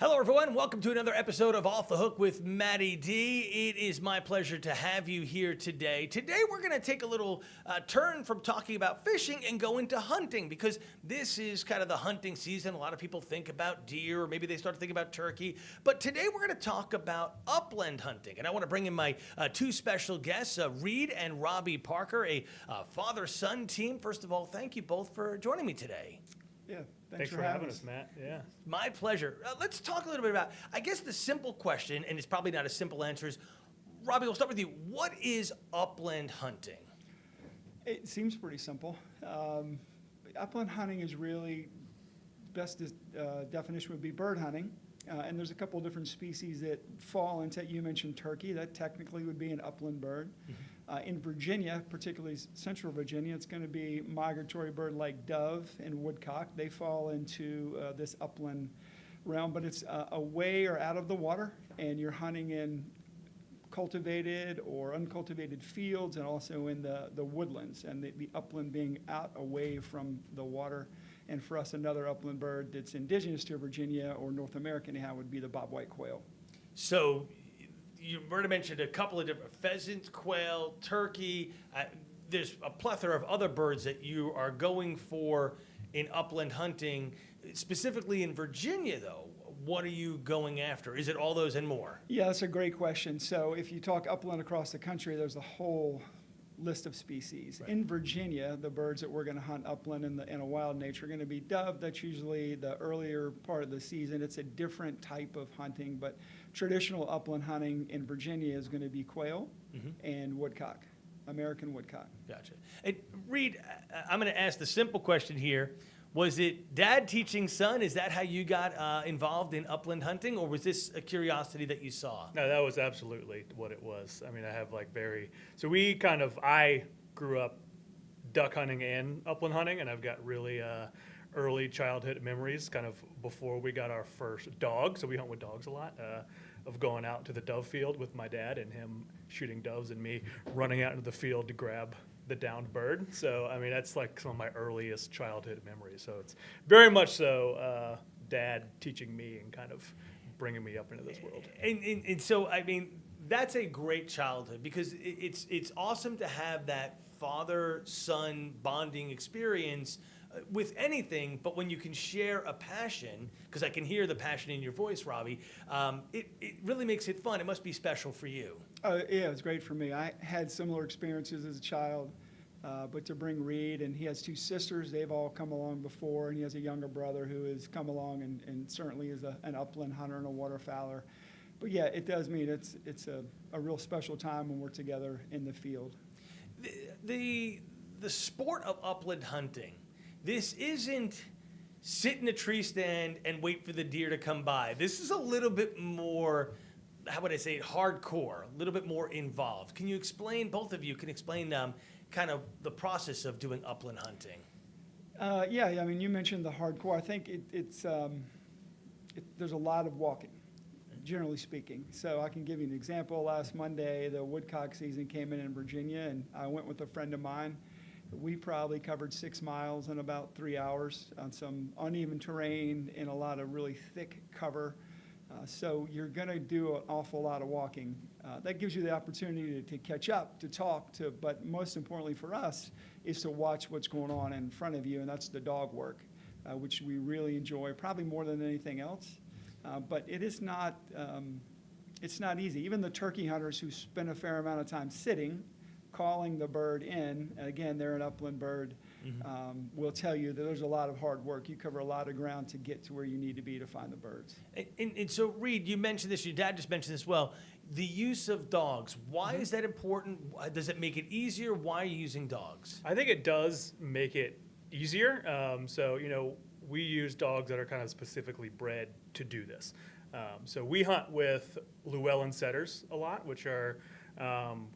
Hello, everyone. Welcome to another episode of Off the Hook with MattyD. It is my pleasure to have you here today. Today, we're going to take a little turn from talking about fishing and go into hunting because this is kind of the hunting season. A lot of people think about deer, or maybe they start to think about turkey. But today, we're going to talk about upland hunting. And I want to bring in my two special guests, Reid and Robbie Parker, a father-son team. First of all, thank you both for joining me today. Yeah, Thanks for having us, Matt. Yeah. My pleasure. Let's talk a little bit about, I guess the simple question, and it's probably not a simple answer, is, Robbie, we'll start with you. What is upland hunting? It seems pretty simple. Upland hunting is really, best definition would be bird hunting. And there's a couple of different species that fall into, you mentioned turkey, that technically would be an upland bird. Mm-hmm. In Virginia, particularly central Virginia, it's going to be migratory bird like dove and woodcock. They fall into this upland realm, but it's away or out of the water, and you're hunting in cultivated or uncultivated fields and also in the woodlands, and the upland being out away from the water. And for us, another upland bird that's indigenous to Virginia or North America anyhow would be the bobwhite quail. So you already mentioned a couple of different pheasants, quail, turkey. There's a plethora of other birds that you are going for in upland hunting. Specifically in Virginia, though, what are you going after? Is it all those and more? Yeah, that's a great question. So if you talk upland across the country, there's a whole list of species. Right. In Virginia, the birds that we're going to hunt upland in a wild nature are going to be dove. That's usually the earlier part of the season. It's a different type of hunting, but traditional upland hunting in Virginia is going to be quail and woodcock, American woodcock. Gotcha. And Reid, I'm going to ask the simple question here. Was it dad teaching son? Is that how you got involved in upland hunting, or was this a curiosity that you saw? No, that was absolutely what it was. I mean, I have I grew up duck hunting and upland hunting, and I've got really early childhood memories kind of before we got our first dog. So we hunt with dogs a lot, of going out to the dove field with my dad and him shooting doves and me running out into the field to grab the downed bird. So, I mean, that's like some of my earliest childhood memories. So it's very much so dad teaching me and kind of bringing me up into this world. And so, I mean, that's a great childhood because it's awesome to have that father-son bonding experience with anything, but when you can share a passion, because I can hear the passion in your voice, Robbie, it really makes it fun. It must be special for you. Yeah, it was great for me. I had similar experiences as a child, but to bring Reid, and he has two sisters, they've all come along before, and he has a younger brother who has come along and certainly is an upland hunter and a waterfowler. But yeah, it does mean it's a real special time when we're together in the field. The sport of upland hunting, this isn't sit in a tree stand and wait for the deer to come by. This is a little bit more, how would I say it, hardcore, a little bit more involved. Can you explain, both of you can explain kind of the process of doing upland hunting? Yeah, I mean, you mentioned the hardcore. I think there's a lot of walking, generally speaking. So I can give you an example. Last Monday, the woodcock season came in Virginia, and I went with a friend of mine. We probably covered 6 miles in about 3 hours on some uneven terrain in a lot of really thick cover. So you're going to do an awful lot of walking. That gives you the opportunity to catch up, to talk, but most importantly for us is to watch what's going on in front of you, and that's the dog work, which we really enjoy, probably more than anything else. But it is not, it's not easy. Even the turkey hunters who spend a fair amount of time sitting, calling the bird in, and again, they're an upland bird, will tell you that there's a lot of hard work. You cover a lot of ground to get to where you need to be to find the birds. And so, Reid, you mentioned this, your dad just mentioned this as well, the use of dogs. Why is that important? Does it make it easier? Why are you using dogs? I think it does make it easier. We use dogs that are kind of specifically bred to do this. So we hunt with Llewellyn setters a lot, which are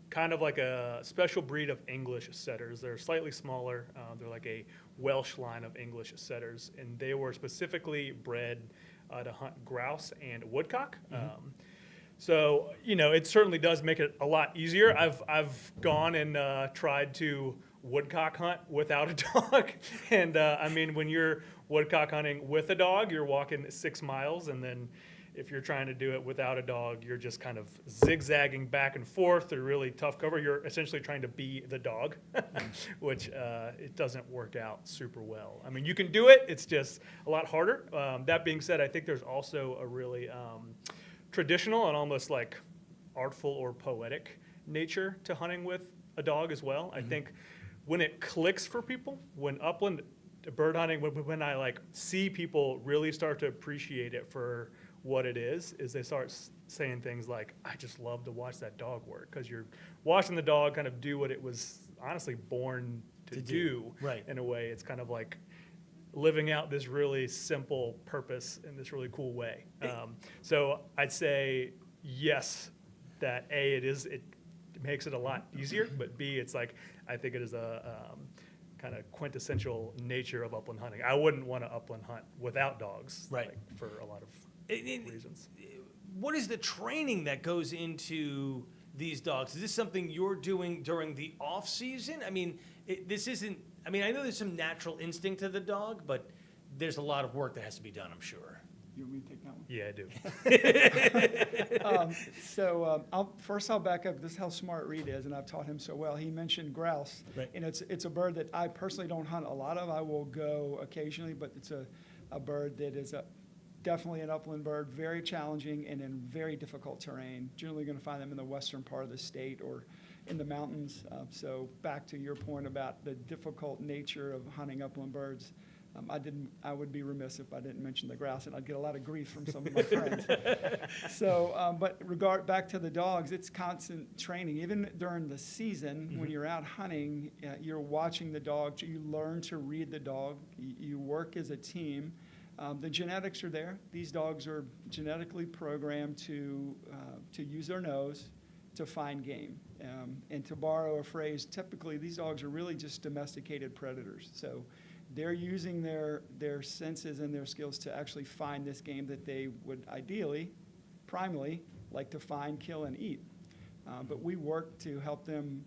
kind of like a special breed of English setters. They're slightly smaller. They're like a Welsh line of English setters, and they were specifically bred to hunt grouse and woodcock. So, it certainly does make it a lot easier. I've gone and tried to woodcock hunt without a dog. And when you're woodcock hunting with a dog, you're walking 6 miles, and then If you're trying to do it without a dog, you're just kind of zigzagging back and forth through really tough cover. You're essentially trying to be the dog, which it doesn't work out super well. I mean, you can do it. It's just a lot harder. That being said, I think there's also a really traditional and almost like artful or poetic nature to hunting with a dog as well. I think when it clicks for people, when upland bird hunting, when I like see people really start to appreciate it for what it is they start saying things like, I just love to watch that dog work, because you're watching the dog kind of do what it was honestly born to do. Right. In a way, it's kind of like living out this really simple purpose in this really cool way. So I'd say yes, that A, it makes it a lot easier, but B, it's like, I think it is a kind of quintessential nature of upland hunting. I wouldn't want to upland hunt without dogs, Right. like, for a lot of reasons. What is the training that goes into these dogs? Is this something you're doing during the off season? I mean, this isn't. I mean, I know there's some natural instinct to the dog, but there's a lot of work that has to be done, I'm sure. You want me to take that one? Yeah, I do. I'll back up. This is how smart Reid is, and I've taught him so well. He mentioned grouse, Right. and it's a bird that I personally don't hunt a lot of. I will go occasionally, but it's a bird that is definitely an upland bird, very challenging and in very difficult terrain. Generally going to find them in the western part of the state or in the mountains. So back to your point about the difficult nature of hunting upland birds. I would be remiss if I didn't mention the grouse, and I'd get a lot of grief from some of my friends. So, but back to the dogs, it's constant training. Even during the season, when you're out hunting, you're watching the dog. You learn to read the dog. You work as a team. The genetics are there. These dogs are genetically programmed to use their nose to find game. And to borrow a phrase, typically these dogs are really just domesticated predators. So they're using their senses and their skills to actually find this game that they would ideally, primally, like to find, kill, and eat. But we work to help them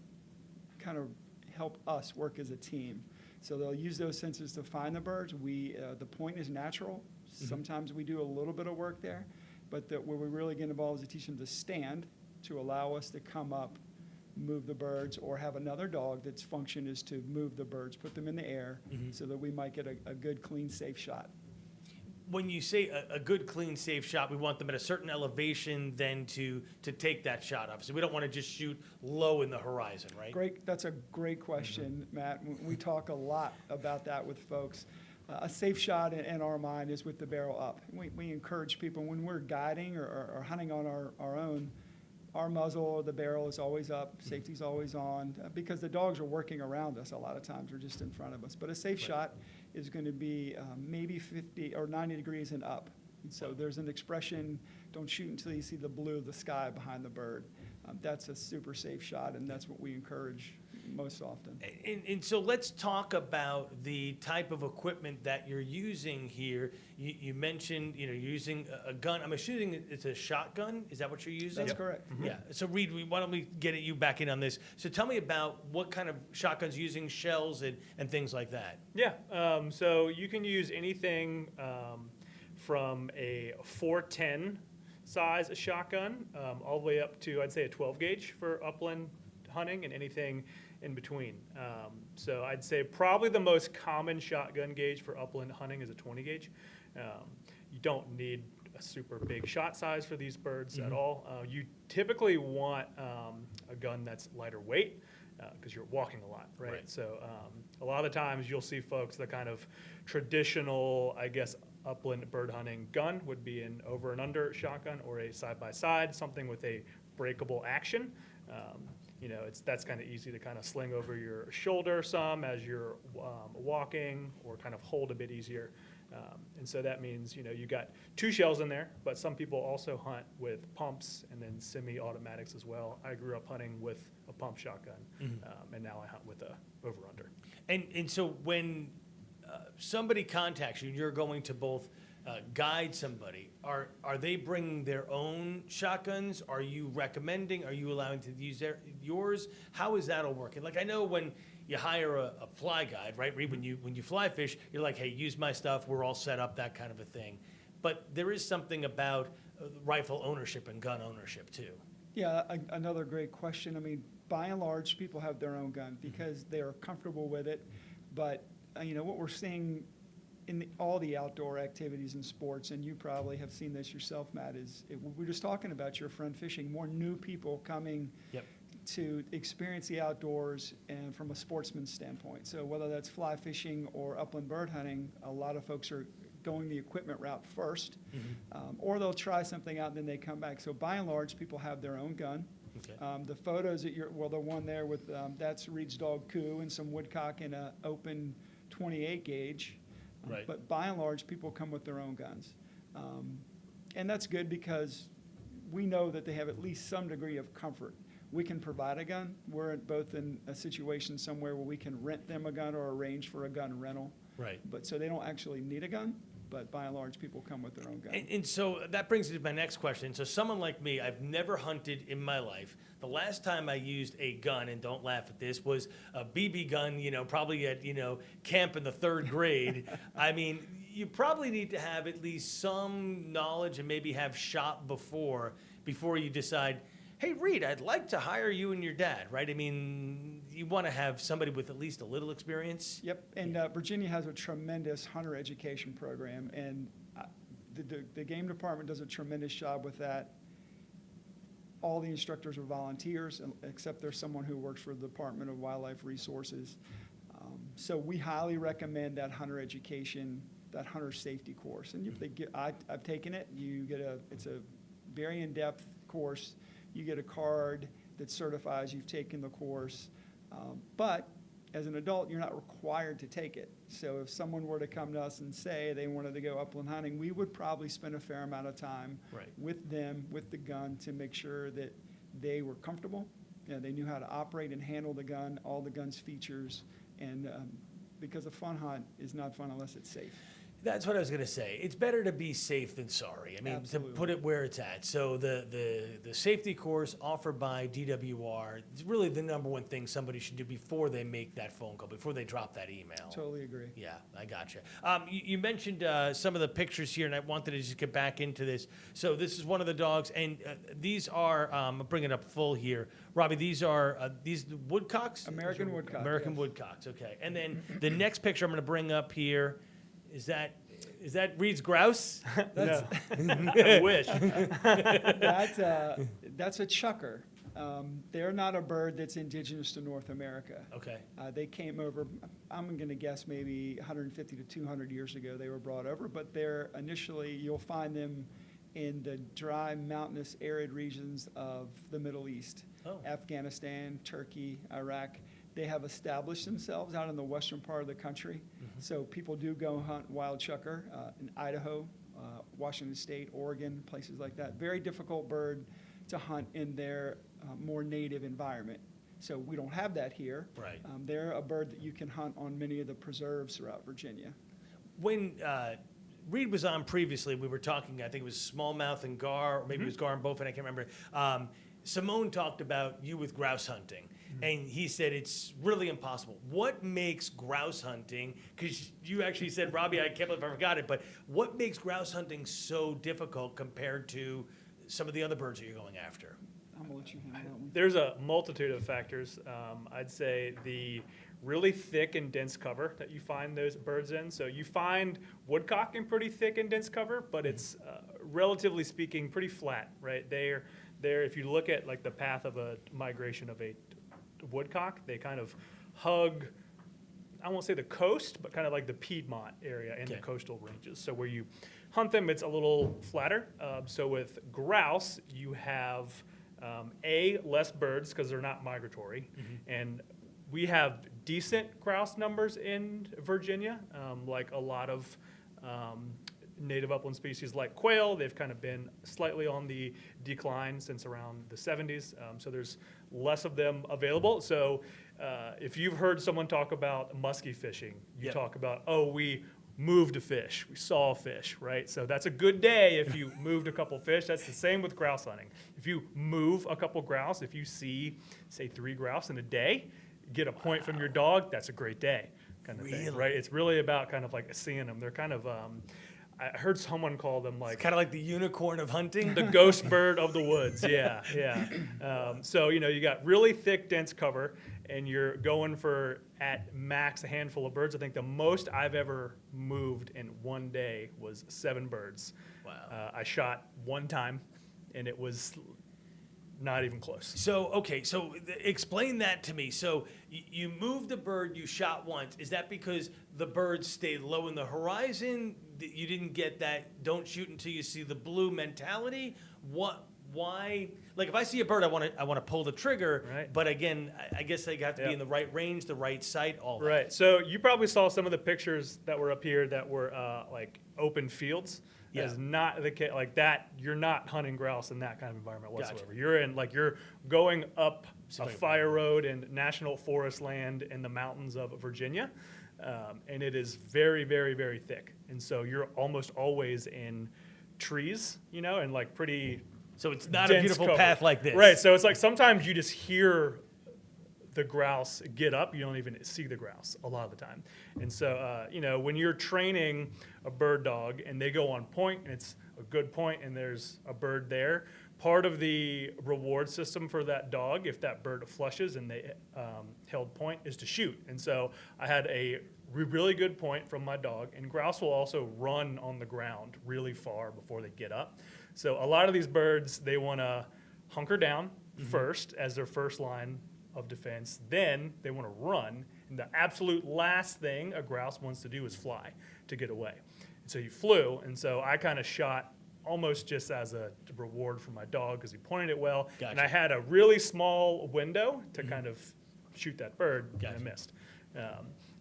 kind of help us work as a team. So they'll use those senses to find the birds. The point is natural. Sometimes we do a little bit of work there, but where we really get involved is to teach them to stand, to allow us to come up, move the birds, or have another dog that's function is to move the birds, put them in the air, so that we might get a good, clean, safe shot. When you say a good, clean, safe shot, we want them at a certain elevation then to take that shot. Obviously, we don't want to just shoot low in the horizon, right? Great. That's a great question, Matt. We talk a lot about that with folks. A safe shot in our mind is with the barrel up. We encourage people when we're guiding or hunting on our own, our muzzle or the barrel is always up, safety's always on, because the dogs are working around us a lot of times, or just in front of us. But a safe shot is going to be maybe 50 or 90 degrees and up. And so there's an expression, don't shoot until you see the blue of the sky behind the bird. That's a super safe shot, and that's what we encourage most often. And so let's talk about the type of equipment that you're using here. You mentioned, you're using a gun. I'm assuming it's a shotgun. Is that what you're using? That's correct. Yeah. So Reid, why don't we get you back in on this? So tell me about what kind of shotguns you're using, shells and things like that. Yeah, so you can use anything from a 410 size shotgun all the way up to, I'd say, a 12 gauge for upland hunting, and anything in between. So I'd say probably the most common shotgun gauge for upland hunting is a 20 gauge. You don't need a super big shot size for these birds at all. You typically want a gun that's lighter weight because you're walking a lot, right? So a lot of the times you'll see folks, the kind of traditional, I guess, upland bird hunting gun would be an over and under shotgun or a side-by-side, something with a breakable action. That's kind of easy to kind of sling over your shoulder some as you're walking, or kind of hold a bit easier. And so that means, you got two shells in there, but some people also hunt with pumps and then semi-automatics as well. I grew up hunting with a pump shotgun, and now I hunt with a over-under. And so when somebody contacts you, you're going to both guide somebody. Are they bringing their own shotguns? Are you recommending? Are you allowing to use yours? How is that all working? Like, I know when you hire a fly guide, right? When you fly fish, you're like, hey, use my stuff. We're all set up, that kind of a thing. But there is something about rifle ownership and gun ownership too. Yeah, another great question. I mean, by and large, people have their own gun because they're comfortable with it. But, what we're seeing in all the outdoor activities and sports, and you probably have seen this yourself, Matt, we're just talking about your friend fishing, more new people coming to experience the outdoors and from a sportsman's standpoint. So whether that's fly fishing or upland bird hunting, a lot of folks are going the equipment route first, or they'll try something out and then they come back. So by and large, people have their own gun. Okay. The photos that the one there with, that's Reid's dog Coo and some woodcock in an open 28 gauge. Right. But by and large, people come with their own guns. And that's good because we know that they have at least some degree of comfort. We can provide a gun. We're both in a situation somewhere where we can rent them a gun or arrange for a gun rental. Right. But so they don't actually need a gun, but by and large, people come with their own gun. And so that brings me to my next question. So someone like me, I've never hunted in my life. The last time I used a gun, and don't laugh at this, was a BB gun, probably at, camp in the 3rd grade. I mean, you probably need to have at least some knowledge and maybe have shot before you decide, hey, Reid, I'd like to hire you and your dad, right? I mean, you want to have somebody with at least a little experience. Yep, and Virginia has a tremendous hunter education program, and the game department does a tremendous job with that. All the instructors are volunteers, except there's someone who works for the Department of Wildlife Resources. So we highly recommend that hunter education, that hunter safety course. And I've taken it. It's a very in-depth course. You get a card that certifies you've taken the course. But as an adult, you're not required to take it. So if someone were to come to us and say they wanted to go upland hunting, we would probably spend a fair amount of time with them, with the gun, to make sure that they were comfortable, they knew how to operate and handle the gun, all the gun's features, and because a fun hunt is not fun unless it's safe. That's what I was going to say. It's better to be safe than sorry. I mean, Absolutely. To put it where it's at. So the safety course offered by DWR is really the number one thing somebody should do before they make that phone call, before they drop that email. Totally agree. Yeah, I gotcha. You mentioned some of the pictures here, and I wanted to just get back into this. So this is one of the dogs, and these are, I'm bringing it up full here. Robbie, these are these woodcocks? American woodcock. American yes. woodcocks, okay. And then the next picture I'm going to bring up here, is that Reid's grouse? No. I wish. That's a chucker. They're not a bird that's indigenous to North America. Okay. They came over, I'm going to guess maybe 150 to 200 years ago they were brought over, but they're initially, you'll find them in the dry, mountainous, arid regions of the Middle East. Oh. Afghanistan, Turkey, Iraq. They have established themselves out in the western part of the country. So people do go hunt wild chucker in Idaho, Washington State, Oregon, places like that. Very difficult bird to hunt in their more native environment. So we don't have that here. Right. They're a bird that you can hunt on many of the preserves throughout Virginia. When Reid was on previously, we were talking, I think it was smallmouth and gar, or maybe it was gar and bowfin, I can't remember. Simone talked about you with grouse hunting. And he said it's really impossible. What makes grouse hunting, because you actually said, Robbie, I can't believe I forgot it, but what makes grouse hunting so difficult compared to some of the other birds that you're going after? I'm going to let you handle that one. There's a multitude of factors. I'd say the really thick and dense cover that you find those birds in. So you find woodcock in pretty thick and dense cover, but it's relatively speaking pretty flat, right? They're if you look at like the path of a migration of a woodcock, they kind of hug, I won't say the coast, but kind of like the Piedmont area and the coastal ranges. So where you hunt them, it's a little flatter. So with grouse, you have less birds because they're not migratory, and we have decent grouse numbers in Virginia, like a lot of native upland species like quail. They've kind of been slightly on the decline since around the 70s, so there's less of them available. So if you've heard someone talk about musky fishing, you talk about, oh, we moved a fish, we saw a fish, right? So that's a good day if you moved a couple fish. That's the same with grouse hunting. If you move a couple grouse, if you see, say, 3 grouse in a day, get a point from your dog, that's a great day kind of thing, right? It's really about kind of like seeing them. They're kind of, I heard someone call them It's like kind of like the unicorn of hunting. the ghost bird of the woods. Yeah, yeah. So, you got really thick, dense cover, and you're going for, at max, a handful of birds. I think the most I've ever moved in one day was 7 birds. Wow. I shot one time, and it was not even close. So, okay, so explain that to me. So you moved the bird, you shot once. Is that because the bird stayed low in the horizon? You didn't get that don't shoot until you see the blue mentality? Why? Like if I see a bird, I want to pull the trigger. Right. But again, I guess they have to be in the right range, the right sight, all that. Right. So you probably saw some of the pictures that were up here that were like open fields. Yeah. That is not the case. Like that, you're not hunting grouse in that kind of environment whatsoever. Gotcha. You're going up a Something- fire road and national forest land in the mountains of Virginia, and it is very, very, very thick. And so you're almost always in trees, and like pretty. So it's not a dense beautiful cover. path like this. Right. So it's like sometimes you just hear the grouse get up, you don't even see the grouse a lot of the time. And so, when you're training a bird dog and they go on point and it's a good point and there's a bird there, part of the reward system for that dog, if that bird flushes and they held point, is to shoot. And so I had a really good point from my dog, and grouse will also run on the ground really far before they get up. So a lot of these birds, they want to hunker down first as their first line of defense. Then they want to run, and the absolute last thing a grouse wants to do is fly to get away. And so he flew, and so I kind of shot almost just as a reward for my dog because he pointed it well. Gotcha. And I had a really small window to kind of shoot that bird, Gotcha. and I missed.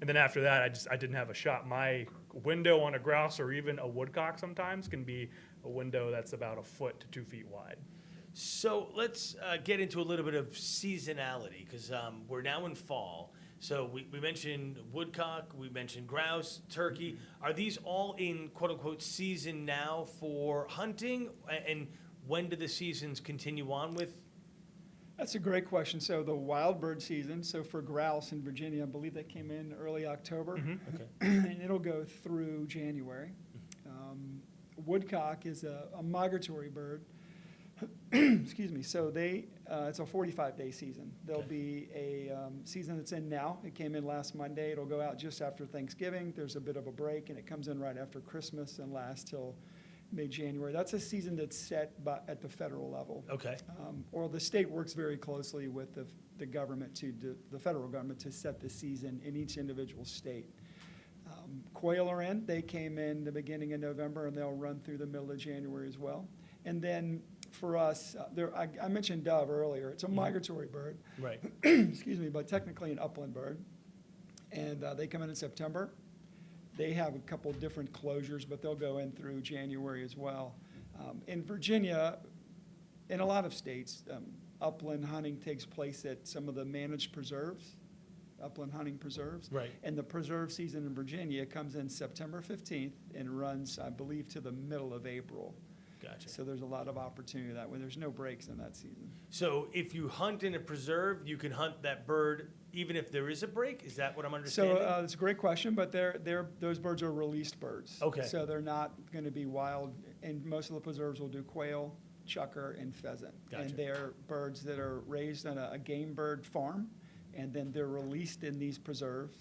And then after that, I didn't have a shot. My window on a grouse or even a woodcock sometimes can be a window that's about 1 foot to 2 feet wide. So let's get into a little bit of seasonality because we're now in fall. So we mentioned woodcock, we mentioned grouse, turkey. Are these all in quote unquote season now for hunting? And when do the seasons continue on with? That's a great question. So the wild bird season, so for grouse in Virginia, I believe that came in early October, Okay. and it'll go through January. Woodcock is a migratory bird. Excuse me. So it's a 45-day season. There'll be a season that's in now. It came in last Monday. It'll go out just after Thanksgiving. There's a bit of a break, and it comes in right after Christmas and lasts till mid-January. That's a season that's set at the federal level. Okay. Or the state works very closely with the government the federal government to set the season in each individual state. Quail are in. They came in the beginning of November, and they'll run through the middle of January as well. And then for us, I mentioned dove earlier. It's a migratory bird. Right. Excuse me, but technically an upland bird. And they come in September. They have a couple different closures, but they'll go in through January as well. In Virginia, in a lot of states, upland hunting takes place at some of the managed preserves, upland hunting preserves. Right. And the preserve season in Virginia comes in September 15th and runs, I believe, to the middle of April. Gotcha. So there's a lot of opportunity that way. There's no breaks in that season. So if you hunt in a preserve, you can hunt that bird even if there is a break? Is that what I'm understanding? So it's a great question, but those birds are released birds. Okay. So they're not going to be wild, and most of the preserves will do quail, chukar, and pheasant. Gotcha. And they're birds that are raised on a game bird farm, and then they're released in these preserves,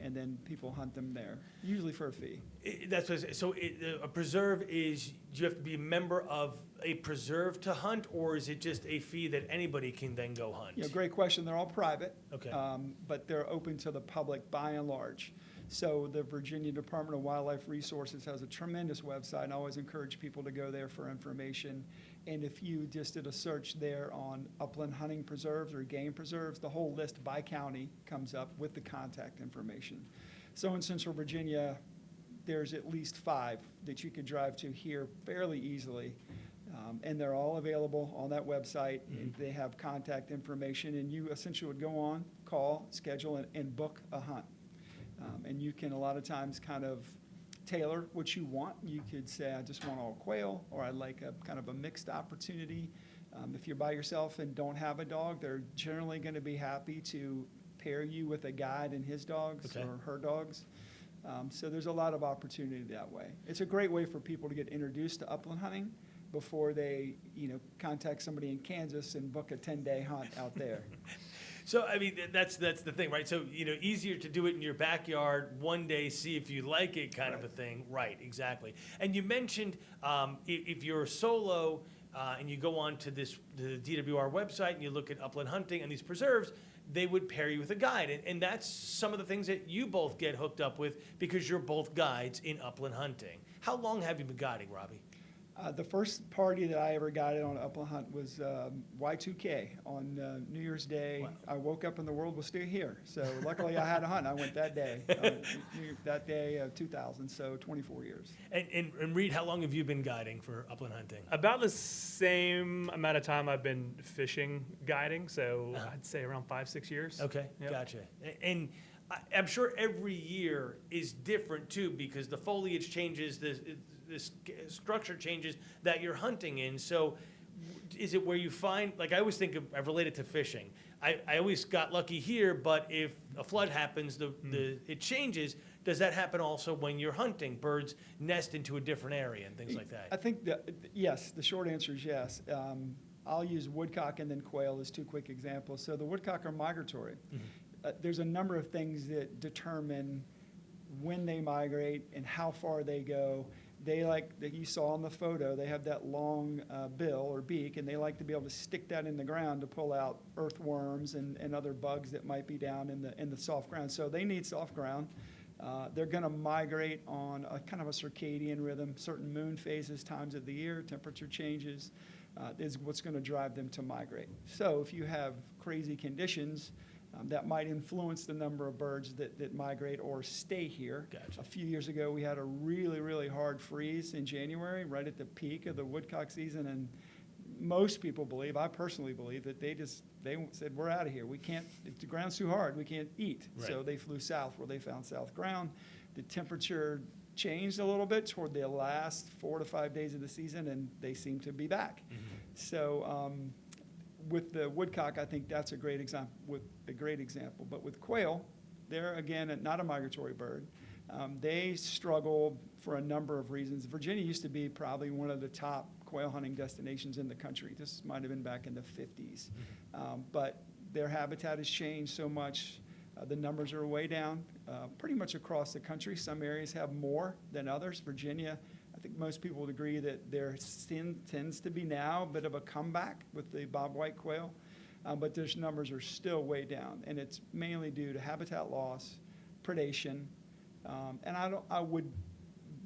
and then people hunt them there, usually for a fee. That's what a preserve is, do you have to be a member of a preserve to hunt, or is it just a fee that anybody can then go hunt? Yeah, great question. They're all private, Okay. but they're open to the public by and large. So the Virginia Department of Wildlife Resources has a tremendous website, and I always encourage people to go there for information. And if you just did a search there on upland hunting preserves or game preserves, the whole list by county comes up with the contact information. So in Central Virginia, there's at least 5 that you could drive to here fairly easily. And they're all available on that website. And they have contact information, and you essentially would go on, call, schedule, and book a hunt. And you can a lot of times kind of tailor what you want. You could say, I just want all quail, or I'd like a kind of a mixed opportunity. If you're by yourself and don't have a dog, they're generally going to be happy to pair you with a guide and his dogs Okay. or her dogs. So there's a lot of opportunity that way. It's a great way for people to get introduced to upland hunting before they, contact somebody in Kansas and book a 10-day hunt out there. So, I mean, that's the thing, right? So, easier to do it in your backyard one day, see if you like it kind of a thing. Right, exactly. And you mentioned if you're solo and you go on to the DWR website and you look at upland hunting and these preserves, they would pair you with a guide. And that's some of the things that you both get hooked up with because you're both guides in upland hunting. How long have you been guiding, Robbie? The first party that I ever guided on an upland hunt was Y2K on New Year's Day. Wow. I woke up and the world was still here. So luckily I had a hunt. I went that day, that day of 2000, so 24 years. And Reid, how long have you been guiding for upland hunting? About the same amount of time I've been fishing guiding, so I'd say around 5-6 years. Okay, Yep. gotcha. And I'm sure every year is different too because the foliage changes, the structure changes that you're hunting in. So is it where you find, like I always think of, I've related to fishing. I always got lucky here, but if a flood happens, it changes. Does that happen also when you're hunting? Birds nest into a different area and things like that. I think that, yes, the short answer is yes. I'll use woodcock and then quail as two quick examples. So the woodcock are migratory. There's a number of things that determine when they migrate and how far they go. They like that you saw in the photo, they have that long bill or beak, and they like to be able to stick that in the ground to pull out earthworms and other bugs that might be down in the soft ground. So they need soft ground. They're going to migrate on a kind of a circadian rhythm, certain moon phases, times of the year, temperature changes is what's going to drive them to migrate. So if you have crazy conditions, that might influence the number of birds that migrate or stay here. Gotcha. A few years ago, we had a really, really hard freeze in January, right at the peak of the woodcock season, and most people believe, I personally believe, that they said, we're out of here. We can't, if the ground's too hard, we can't eat. Right. So they flew south where they found south ground. The temperature changed a little bit toward the last 4 to 5 days of the season, and they seem to be back. So with the woodcock, I think that's a great example. But with quail, they're again not a migratory bird. They struggle for a number of reasons. Virginia used to be probably one of the top quail hunting destinations in the country. This might have been back in the 50s, but their habitat has changed so much. The numbers are way down, pretty much across the country. Some areas have more than others. Virginia, I think most people would agree that there tends to be now a bit of a comeback with the bobwhite quail, but those numbers are still way down, and it's mainly due to habitat loss, predation, and I would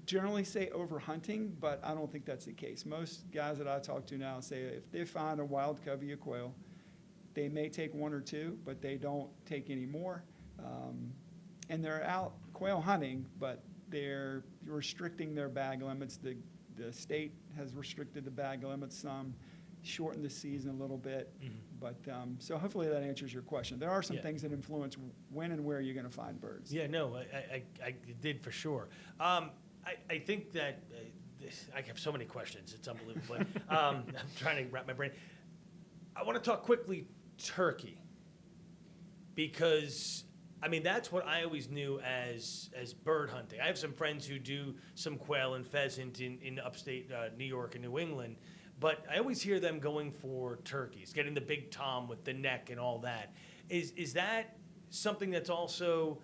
generally say overhunting, but I don't think that's the case. Most guys that I talk to now say if they find a wild covey of quail, they may take one or two, but they don't take any more, and they're out quail hunting, but they're restricting their bag limits. The state has restricted the bag limits some, shortened the season a little bit. But so hopefully that answers your question. There are some things that influence when and where you're going to find birds. Yeah, no, I did for sure. I think that I have so many questions. It's unbelievable. But, I'm trying to wrap my brain. I want to talk quickly turkey because I mean, that's what I always knew as bird hunting. I have some friends who do some quail and pheasant in upstate New York and New England, but I always hear them going for turkeys, getting the big tom with the neck and all that. Is that something that's also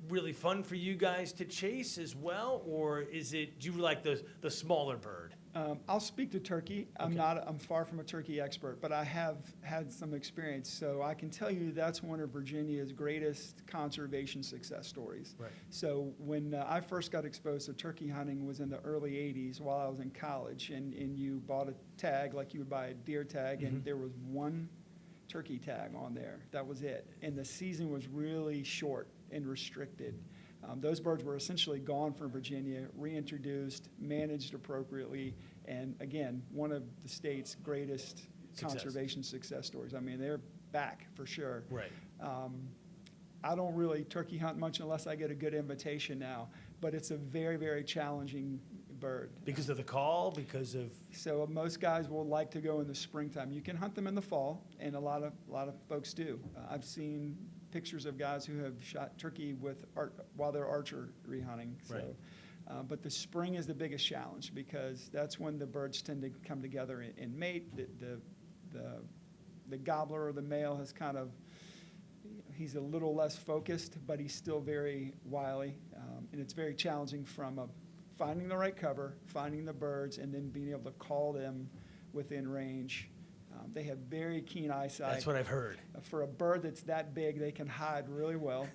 really fun for you guys to chase as well, or do you like the smaller bird? I'll speak to turkey. I'm far from a turkey expert, but I have had some experience. So I can tell you that's one of Virginia's greatest conservation success stories. Right. So when I first got exposed to turkey hunting was in the early 80s while I was in college, and you bought a tag like you would buy a deer tag, and there was one turkey tag on there. That was it. And the season was really short and restricted. Those birds were essentially gone from Virginia, reintroduced, managed appropriately, and again, one of the state's greatest conservation success stories. I mean, they're back for sure. Right. I don't really turkey hunt much unless I get a good invitation now, but it's a very, very challenging bird. Because of the call, because of... So most guys will like to go in the springtime. You can hunt them in the fall, and a lot of folks do. I've seen pictures of guys who have shot turkey while they're archery hunting. So, Right. But the spring is the biggest challenge because that's when the birds tend to come together and mate. The gobbler or the male has kind of, he's a little less focused, but he's still very wily. And it's very challenging from finding the right cover, finding the birds, and then being able to call them within range. They have very keen eyesight. That's what I've heard. For a bird that's that big, they can hide really well.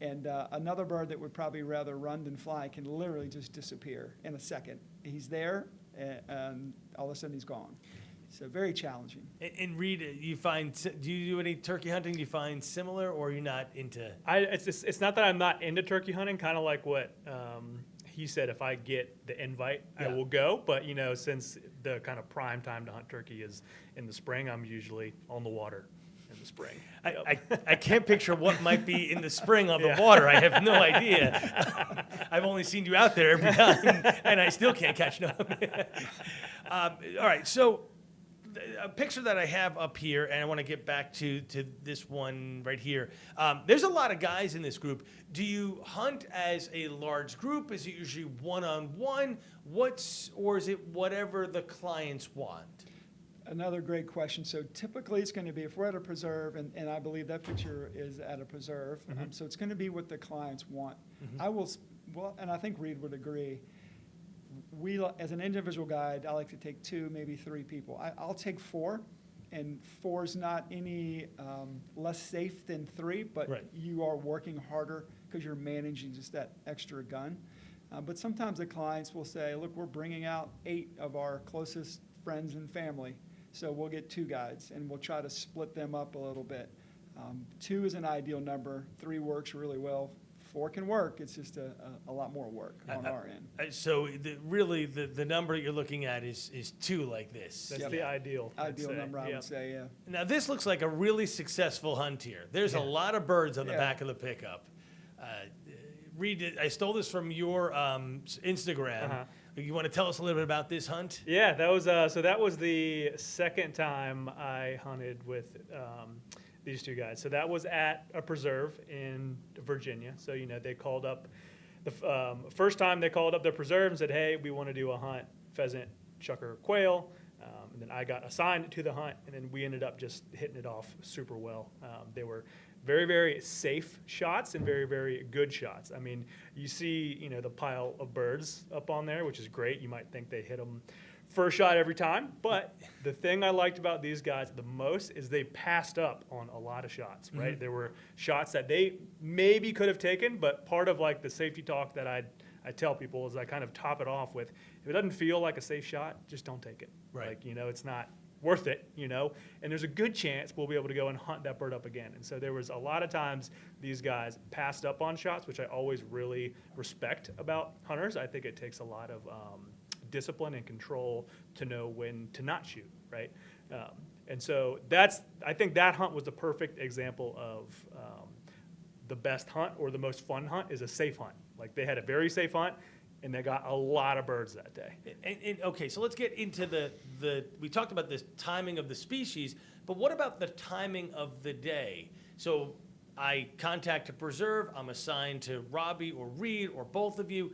And another bird that would probably rather run than fly can literally just disappear in a second. He's there, and all of a sudden he's gone. So very challenging. And Reid, do you do any turkey hunting? Do you find similar, or are you not into? It's not that I'm not into turkey hunting. Kind of like what he said. If I get the invite, I will go. But since the kind of prime time to hunt turkey is in the spring, I'm usually on the water in the spring. I can't picture what might be in the spring on the water. I have no idea. I've only seen you out there every time, and I still can't catch no. All right, so a picture that I have up here, and I want to get back to this one right here. There's a lot of guys in this group. Do you hunt as a large group? Is it usually one-on-one? Or is it whatever the clients want? Another great question. So typically it's going to be, if we're at a preserve, and I believe that picture is at a preserve, so it's going to be what the clients want. And I think Reid would agree, as an individual guide, I like to take 2, maybe 3 people. I'll take 4, and 4 is not any less safe than 3, but you are working harder because you're managing just that extra gun. But sometimes the clients will say, look, we're bringing out 8 of our closest friends and family, so we'll get 2 guides, and we'll try to split them up a little bit. 2 is an ideal number. 3 works really well. 4 can work. It's just a lot more work on our end. So the number you're looking at is 2 like this. That's the ideal. Ideal number, I would say, yeah. Now this looks like a really successful hunt here. There's a lot of birds on the back of the pickup. Reid, I stole this from your Instagram. You want to tell us a little bit about this hunt? Yeah, that was the second time I hunted with these 2 guys. So that was at a preserve in Virginia. So they called up the first time they called up the preserve and said, "Hey, we want to do a hunt, pheasant, chukar, quail." And then I got assigned to the hunt, and then we ended up just hitting it off super well. They were very, very safe shots and very, very good shots. I mean, you see, the pile of birds up on there, which is great. You might think they hit them first shot every time, but the thing I liked about these guys the most is they passed up on a lot of shots, right? There were shots that they maybe could have taken, but part of like the safety talk that I tell people is I kind of top it off with, if it doesn't feel like a safe shot, just don't take it. Right. Like, it's not worth it, and there's a good chance we'll be able to go and hunt that bird up again. And so there was a lot of times these guys passed up on shots, which I always really respect about hunters. I think it takes a lot of discipline and control to know when to not shoot, right? And so I think that hunt was the perfect example of the best hunt or the most fun hunt is a safe hunt. Like they had a very safe hunt, and they got a lot of birds that day. And okay, so let's get into we talked about the timing of the species, but what about the timing of the day? So I contact a preserve, I'm assigned to Robbie or Reid or both of you.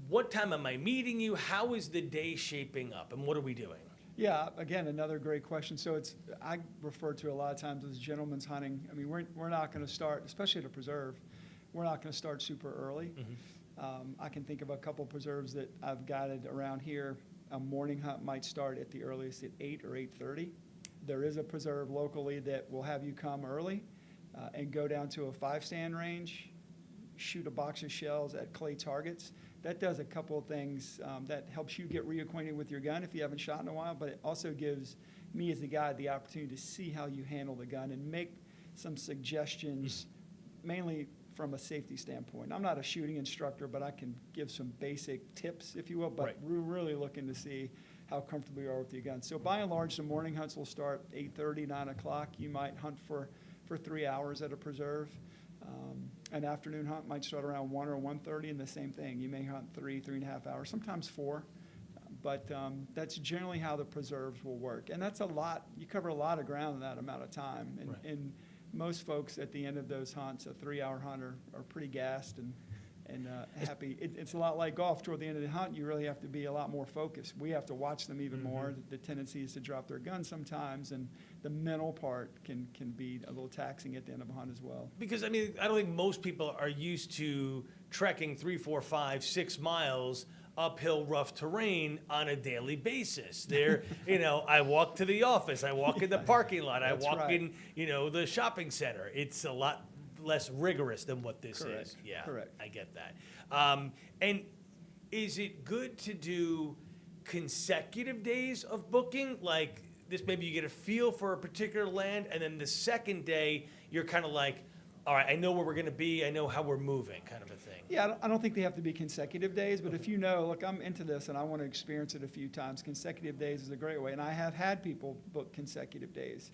What time am I meeting you? How is the day shaping up, and what are we doing? Yeah, again, another great question. So I refer to a lot of times as gentleman's hunting. I mean, we're not going to start, especially at a preserve, we're not going to start super early. I can think of a couple preserves that I've guided around here. A morning hunt might start at the earliest at 8 or 8:30. There is a preserve locally that will have you come early and go down to a 5-stand range, shoot a box of shells at clay targets. That does a couple of things. That helps you get reacquainted with your gun if you haven't shot in a while, but it also gives me as a guide the opportunity to see how you handle the gun and make some suggestions, mainly from a safety standpoint. I'm not a shooting instructor, but I can give some basic tips, if you will, but we're really looking to see how comfortable you are with your gun. So by and large, the morning hunts will start 8:30, 9 o'clock. You might hunt for 3 hours at a preserve. An afternoon hunt might start around 1 or 1:30, and the same thing. You may hunt 3.5 hours, sometimes 4. But that's generally how the preserves will work. And that's a lot. You cover a lot of ground in that amount of time. And most folks at the end of those hunts, a 3-hour hunt, are pretty gassed and happy. It's a lot like golf. Toward the end of the hunt, you really have to be a lot more focused. We have to watch them even more. The tendency is to drop their gun sometimes, and the mental part can be a little taxing at the end of a hunt as well. Because, I mean, I don't think most people are used to trekking 3, 4, 5, 6 miles uphill rough terrain on a daily basis. They're, I walk to the office, I walk in the parking lot, I walk in, the shopping center. It's a lot less rigorous than what this is. Yeah, correct. I get that. And is it good to do consecutive days of booking? Like this, maybe you get a feel for a particular land, and then the second day you're kind of like, all right, I know where we're going to be, I know how we're moving, kind of a thing. Yeah, I don't think they have to be consecutive days, but if look, I'm into this and I want to experience it a few times, consecutive days is a great way. And I have had people book consecutive days.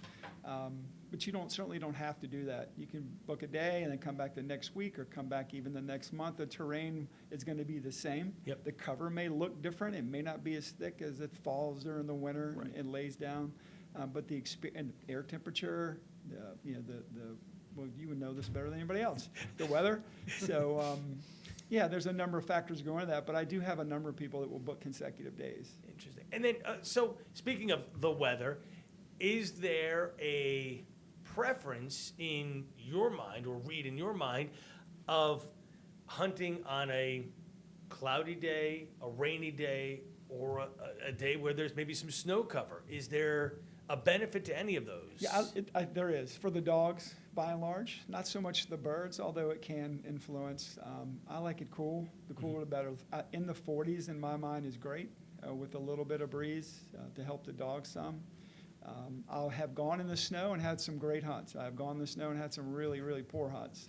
But you certainly don't have to do that. You can book a day and then come back the next week or come back even the next month. The terrain is going to be the same. Yep. The cover may look different. It may not be as thick as it falls during the winter and lays down. But the air temperature, well, you would know this better than anybody else, the weather. So, there's a number of factors going into that, but I do have a number of people that will book consecutive days. Interesting. And then, so speaking of the weather, is there a preference in your mind, or Reid in your mind, of hunting on a cloudy day, a rainy day, or a day where there's maybe some snow cover? Is there a benefit to any of those? Yeah, there is. For the dogs, by and large, not so much the birds, although it can influence. I like it cool. The cooler the better. In the 40s, in my mind, is great, with a little bit of breeze to help the dogs some. I have gone in the snow and had some great hunts. I've gone in the snow and had some really, really poor hunts.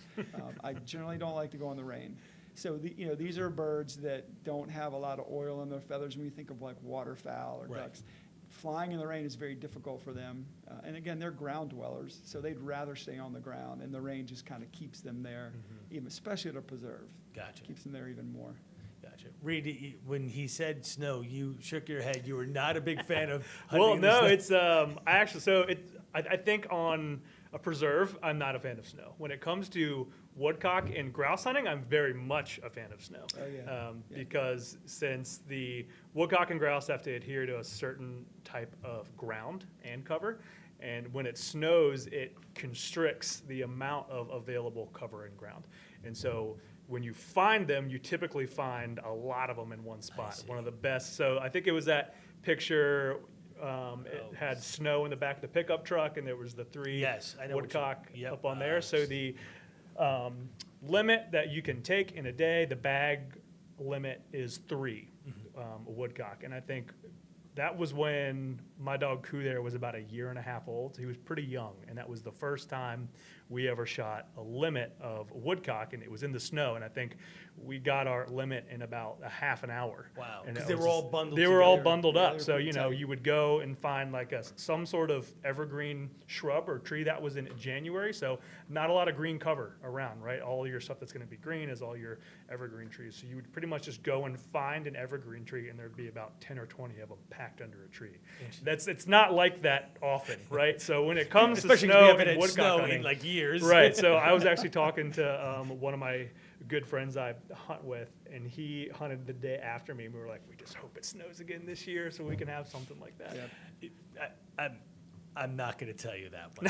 I generally don't like to go in the rain. So these are birds that don't have a lot of oil in their feathers when you think of like waterfowl or ducks. Flying in the rain is very difficult for them. And again, they're ground dwellers, so they'd rather stay on the ground, and the rain just kind of keeps them there, even especially at a preserve. Gotcha. Keeps them there even more. Gotcha. Reid, when he said snow, you shook your head. You were not a big fan of hunting. Well, in the no, snow. I think on a preserve, I'm not a fan of snow. When it comes to woodcock and grouse hunting, I'm very much a fan of snow. Oh, yeah. Because since the woodcock and grouse have to adhere to a certain type of ground and cover, and when it snows, it constricts the amount of available cover and ground. And so when you find them, you typically find a lot of them in one spot. One of the best. So I think it was that picture. It had snow in the back of the pickup truck, and there was the 3 woodcock up on there. So the limit that you can take in a day, the bag limit is 3 woodcock. And I think that was when my dog Koo there was about 1.5 years old. So he was pretty young, and that was the first time we ever shot a limit of woodcock, and it was in the snow. And I think we got our limit in about a half an hour. Wow, and because they were all bundled They together. were all bundled Yeah, up. they were So, pretty tight. you would go and find like some sort of evergreen shrub or tree that was in January. So not a lot of green cover around, right? All your stuff that's going to be green is all your evergreen trees. So you would pretty much just go and find an evergreen tree, and there'd be about 10 or 20 of them packed under a tree. It's not like that often, right? So when it comes Especially to 'cause we snow haven't and had woodcock snow hunting, in like years. right? So I was actually talking to one of my good friends I hunt with, and he hunted the day after me. And we were like, we just hope it snows again this year so we can have something like that. I'm not going to tell you that one.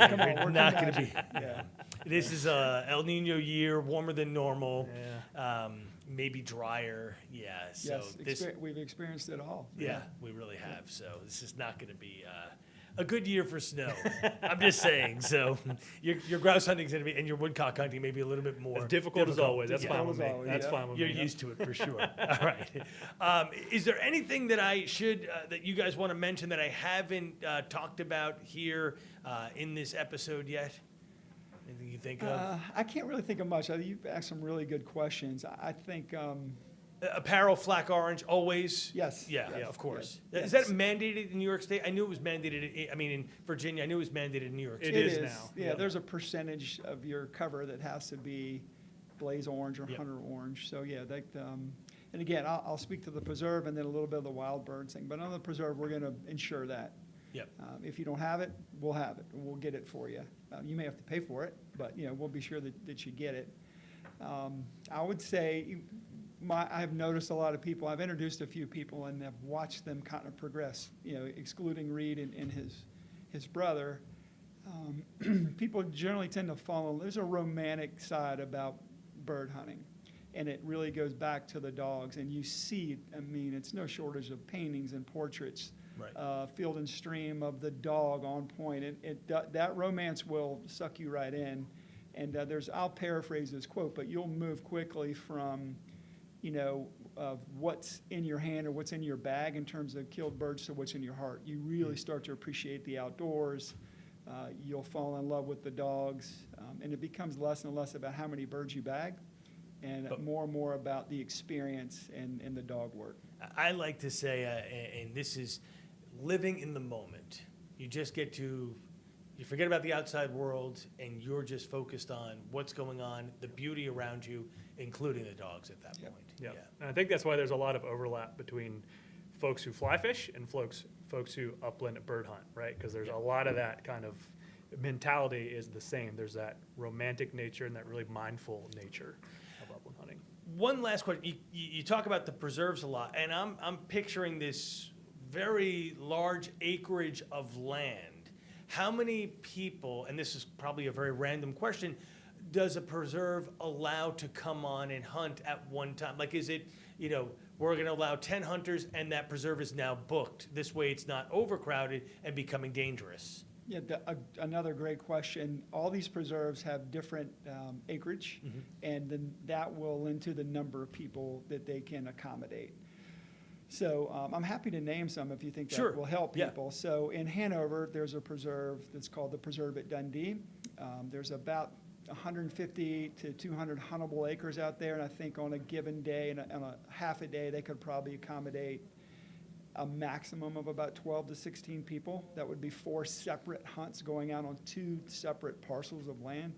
Come on, We're work not your going to be. magic. Yeah. This is a El Nino year, warmer than normal, Yeah. maybe drier. Yeah. So Yes, we've experienced it all. yeah, we really have. So this is not going to be a good year for snow. I'm just saying. So your grouse hunting is going to be, and your woodcock hunting maybe a little bit more As difficult as always. That's fine with me. Difficult as always, That's yeah. fine with You're me. used to it for sure. All right. Is there anything that I should, that you guys want to mention that I haven't talked about here in this episode yet? Anything you think of? I can't really think of much. You've asked some really good questions. I think, Apparel, flak orange, always? yes. Yeah, yes, of course. yes. Is that mandated in New York State? I knew it was mandated, in Virginia. I knew it was mandated in New York State. It is now. Yeah, there's a percentage of your cover that has to be blaze orange or hunter orange. So yeah, and again, I'll speak to the preserve and then a little bit of the wild birds thing. But on the preserve, we're going to ensure that. Yep. If you don't have it, we'll have it. We'll get it for you. You may have to pay for it, but we'll be sure that you get it. I would say I've noticed a lot of people. I've introduced a few people and have watched them kind of progress. Excluding Reid and his brother. People generally tend to follow. There's a romantic side about bird hunting, and it really goes back to the dogs. And you see, it's no shortage of paintings and portraits, Right. Field and stream of the dog on point. That romance will suck you right in. And I'll paraphrase this quote, but you'll move quickly from, what's in your hand or what's in your bag in terms of killed birds to what's in your heart. You really start to appreciate the outdoors. You'll fall in love with the dogs, and it becomes less and less about how many birds you bag, and more and more about the experience and the dog work. I like to say, and this is living in the moment. You just get to, you forget about the outside world, and you're just focused on what's going on, the beauty around you, including the dogs at that point. Yeah. And I think that's why there's a lot of overlap between folks who fly fish and folks who upland bird hunt, right? Because there's a lot of that kind of mentality is the same. There's that romantic nature and that really mindful nature of upland hunting. One last question. You talk about the preserves a lot, and I'm picturing this very large acreage of land. How many people, and this is probably a very random question, does a preserve allow to come on and hunt at one time? Like, is it, we're going to allow 10 hunters and that preserve is now booked. This way it's not overcrowded and becoming dangerous. Yeah, another great question. All these preserves have different acreage, and then that will lend to the number of people that they can accommodate. So I'm happy to name some if you think that will help people. So in Hanover, there's a preserve that's called the Preserve at Dundee. There's about 150 to 200 huntable acres out there, and I think on a given day, and on a half a day, they could probably accommodate a maximum of about 12 to 16 people. That would be 4 separate hunts going out on 2 separate parcels of land.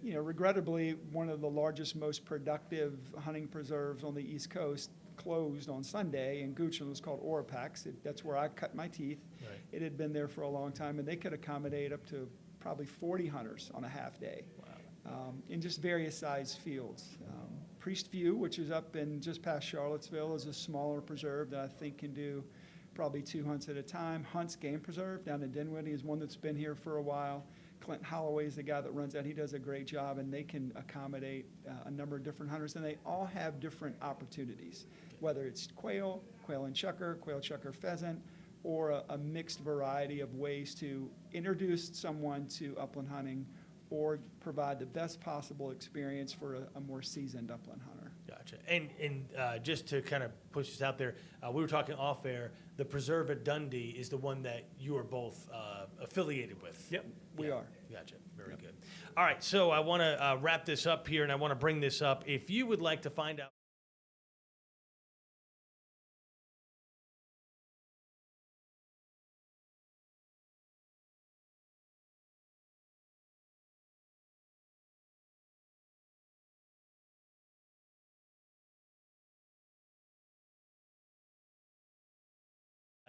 Regrettably, one of the largest, most productive hunting preserves on the East Coast closed on Sunday in Goochland. Was called Orapax. That's where I cut my teeth. Right. It had been there for a long time, and they could accommodate up to probably 40 hunters on a half day. Wow. In just various size fields. Priest View, which is up in just past Charlottesville, is a smaller preserve that I think can do probably 2 hunts at a time. Hunt's Game Preserve down in Dinwiddie is one that's been here for a while. Clint Holloway is the guy that runs that. He does a great job, and they can accommodate a number of different hunters, and they all have different opportunities, whether it's quail and chucker, quail, chucker, pheasant, or a mixed variety of ways to introduce someone to upland hunting or provide the best possible experience for a more seasoned upland hunter. Gotcha. And just to kind of push this out there, we were talking off air. The Preserve at Dundee is the one that you are both affiliated with. Yep. We are. Gotcha. Very good. All right. So I want to wrap this up here, and I want to bring this up. If you would like to find out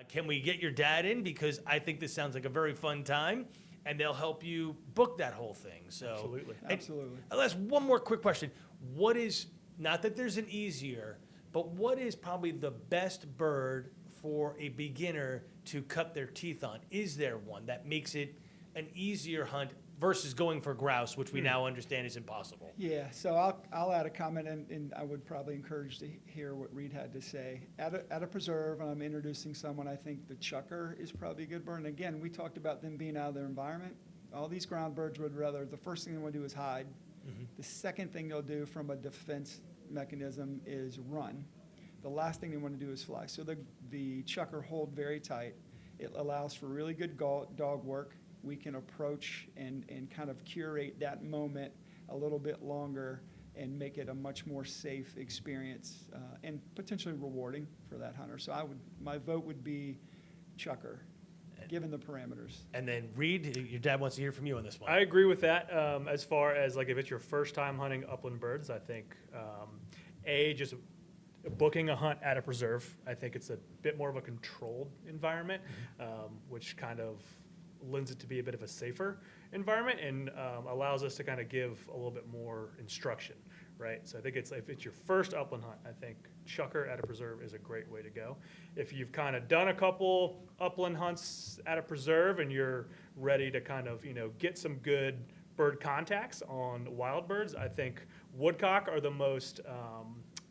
can we get your dad in? Because I think this sounds like a very fun time, and they'll help you book that whole thing. So Absolutely. Absolutely. Let's one more quick question. What is, not that there's an easier, but what is probably the best bird for a beginner to cut their teeth on? Is there one that makes it an easier hunt versus going for grouse, which we now understand is impossible? Yeah, so I'll add a comment, and I would probably encourage to hear what Reid had to say. At a preserve, I'm introducing someone, I think the chucker is probably a good bird. And again, we talked about them being out of their environment. All these ground birds would rather, the first thing they want to do is hide. The second thing they'll do from a defense mechanism is run. The last thing they want to do is fly. So the chucker hold very tight. It allows for really good dog work. We can approach and kind of curate that moment a little bit longer and make it a much more safe experience and potentially rewarding for that hunter. So my vote would be chucker, given the parameters. And then Reid, your dad wants to hear from you on this one. I agree with that. As far as like if it's your first time hunting upland birds, I think just booking a hunt at a preserve, I think it's a bit more of a controlled environment, which kind of lends it to be a bit of a safer environment and allows us to kind of give a little bit more instruction, right? So I think if it's your first upland hunt, I think chucker at a preserve is a great way to go. If you've kind of done a couple upland hunts at a preserve and you're ready to kind of, get some good bird contacts on wild birds, I think woodcock are the most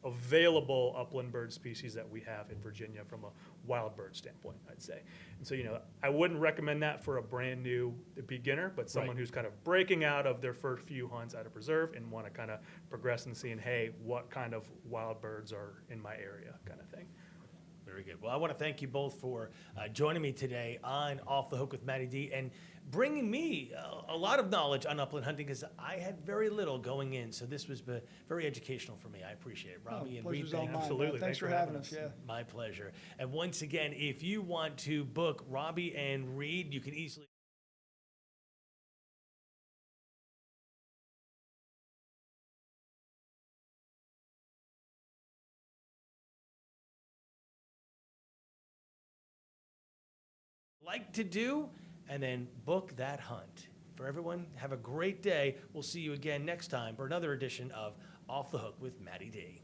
available upland bird species that we have in Virginia from a wild bird standpoint, I'd say. And so, I wouldn't recommend that for a brand new beginner, but someone who's kind of breaking out of their first few hunts at a preserve and want to kind of progress and seeing, hey, what kind of wild birds are in my area kind of thing. Very good. Well, I want to thank you both for joining me today on Off the Hook with MattyD and bringing me a lot of knowledge on upland hunting because I had very little going in. So this was very educational for me. I appreciate it. Robbie and Reid, Pleasure's all thank you. mine, man. Absolutely. Thanks for having us. Yeah. My pleasure. And once again, if you want to book Robbie and Reid, you can easily like to do, and then book that hunt. For everyone, have a great day. We'll see you again next time for another edition of Off the Hook with MattyD.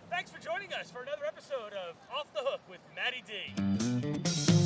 Thanks for joining us for another episode of Off the Hook with MattyD.